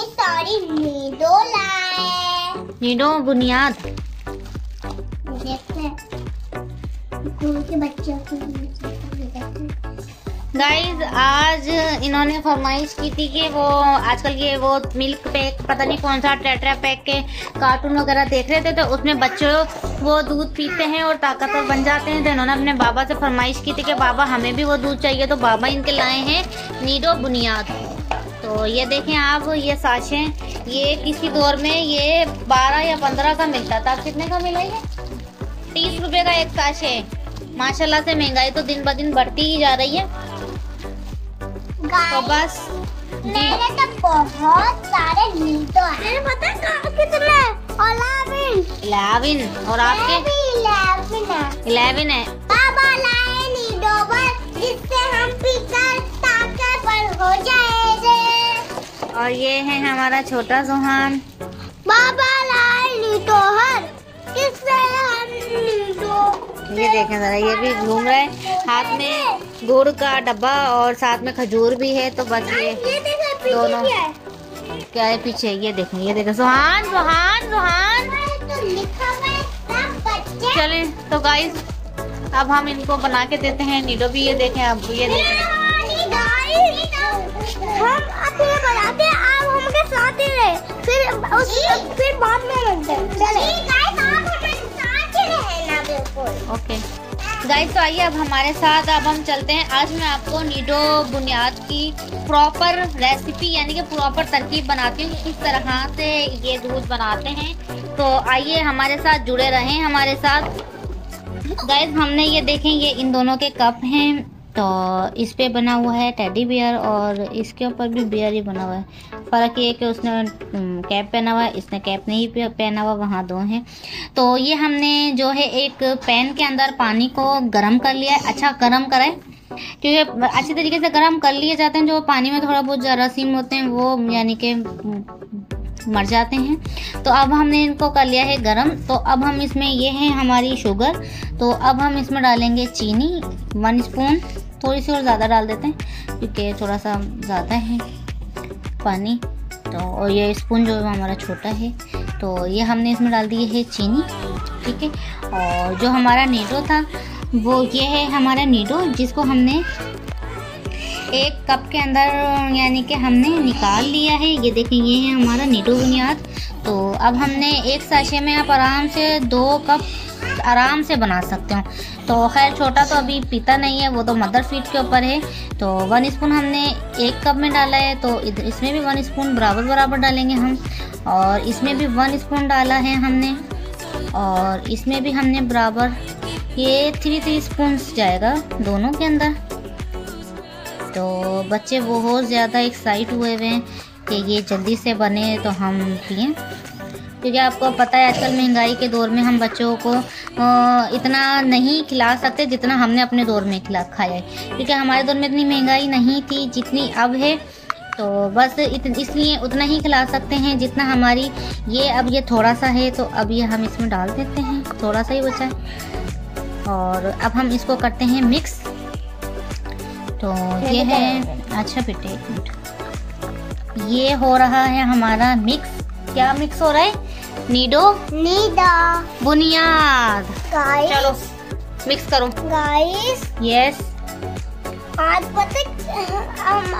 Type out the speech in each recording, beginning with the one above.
सारी नीडो लाए। नीडो बुनियाद देखते हैं स्कूल के बच्चों को। गाइज आज इन्होंने फरमाइश की थी कि वो आजकल ये वो मिल्क पैक पता नहीं कौन सा टेट्रा पैक के कार्टून वगैरह देख रहे थे, तो उसमें बच्चों वो दूध पीते हैं और ताकतवर बन जाते हैं। तो इन्होंने अपने बाबा से फरमाइश की थी कि बाबा हमें भी वो दूध चाहिए, तो बाबा इनके लाए हैं नीडो बुनियाद। तो ये देखें आप, ये साशे ये किसी दौर में ये 12 या 15 का मिलता था। कितने का मिला ये? 30 रुपए का एक साशे। माशाल्लाह से महंगाई तो दिन ब दिन बढ़ती ही जा रही है। तो बस मेरे तो बहुत सारे नीडो हैं। पता है कितने? 11 और आपके 11 है। बाबा लाए नीडो पर जिससे हम पीकर ताकतवर हो जाएंगे। और ये है हमारा छोटा सुहान। बाबा लाए नीडो हर जिससे हम नीडो। ये देखें जरा, ये भी घूम रहा है, हाथ में गुड़ का डब्बा और साथ में खजूर भी है। तो बस ये दोनों क्या है पीछे, ये देखें सुहान सुहान सुहान। चले तो गाइस अब हम इनको बना के देते हैं नीडो भी। ये देखें अब, ये देखें हम अकेले बनाते हैं, आप हमके साथ ही रहे, फिर बाद में मिलते हैं। चले ओके गाइस, तो आइए अब हमारे साथ अब हम चलते हैं। आज मैं आपको नीडो बुनियाद की प्रॉपर रेसिपी यानी कि प्रॉपर तरकीब बनाती हूँ, किस तरह से ये दूध बनाते हैं। तो आइए हमारे साथ जुड़े रहें हमारे साथ। गाइस हमने ये देखें, ये इन दोनों के कप हैं। तो इस पे बना हुआ है टेडी बियर और इसके ऊपर भी बियर ही बना हुआ है। फ़र्क ये है कि उसने कैप पहना हुआ है, इसने कैप नहीं पहना हुआ, वहाँ दो हैं। तो ये हमने जो है एक पैन के अंदर पानी को गर्म कर लिया है। अच्छा गर्म कराए, क्योंकि अच्छी तरीके से गर्म कर लिए जाते हैं। जो पानी में थोड़ा बहुत जरासीम होते हैं वो यानी कि मर जाते हैं। तो अब हमने इनको कर लिया है गरम। तो अब हम इसमें ये है हमारी शुगर। तो अब हम इसमें डालेंगे चीनी 1 स्पून, थोड़ी सी और ज़्यादा डाल देते हैं क्योंकि थोड़ा सा ज़्यादा है पानी। तो और ये स्पून जो है हमारा छोटा है। तो ये हमने इसमें डाल दी है चीनी, ठीक है। और जो हमारा नीडो था वो ये है हमारा नीडो, जिसको हमने 1 कप के अंदर यानी कि हमने निकाल लिया है। ये देखिए ये है हमारा नीडो बुनियाद। तो अब हमने एक साशे में आप आराम से 2 कप आराम से बना सकते हो। तो खैर छोटा तो अभी पीता नहीं है, वो तो मदर फीड के ऊपर है। तो 1 स्पून हमने 1 कप में डाला है, तो इसमें भी 1 स्पून बराबर डालेंगे हम। और इसमें भी 1 स्पून डाला है हमने, और इसमें भी हमने बराबर ये 3 स्पून जाएगा दोनों के अंदर। तो बच्चे बहुत ज़्यादा एक्साइट हुए हैं कि ये जल्दी से बने तो हम पिएँ, क्योंकि आपको पता है आजकल महंगाई के दौर में हम बच्चों को इतना नहीं खिला सकते जितना हमने अपने दौर में खाया है। क्योंकि हमारे दौर में इतनी महंगाई नहीं थी जितनी अब है। तो बस इसलिए उतना ही खिला सकते हैं जितना हमारी ये अब ये थोड़ा सा है। तो अब ये हम इसमें डाल देते हैं, थोड़ा सा ही बचा है। और अब हम इसको करते हैं मिक्स। तो ये है, अच्छा बेटे 1 मिनट, ये हो रहा है हमारा मिक्स। क्या मिक्स हो रहा है? नीडो बुनियाद। चलो मिक्स करो गाइस। यस आज पता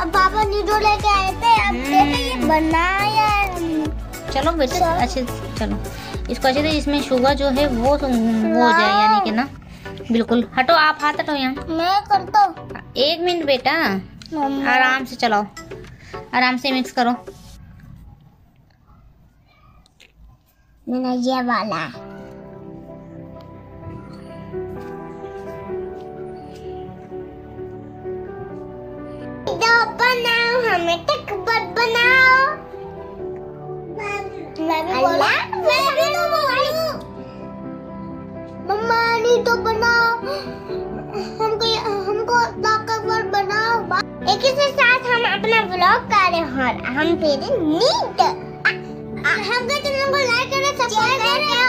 पापा नीडो लेके आए थे, अब ये बनाया। चलो बेटे अच्छे, चलो इसको अच्छे से, इसमें शुगर जो है वो हो जाए यानी कि ना बिल्कुल। हटो आप, हाथ हटो यहाँ। मैं करता हूँ। 1 मिनट बेटा, आराम से चलाओ, आराम से मिक्स करो। मैंने ये वाला बनाओ, हमें तक बनाओ। मैं भी मम्मा नहीं तो बनाओ, हमको ताकतवर बनाओ। एक ही साथ हम अपना व्लॉग कर रहे हैं और हम फिर नीट। हम को लाइक करें, सब्सक्राइब करें।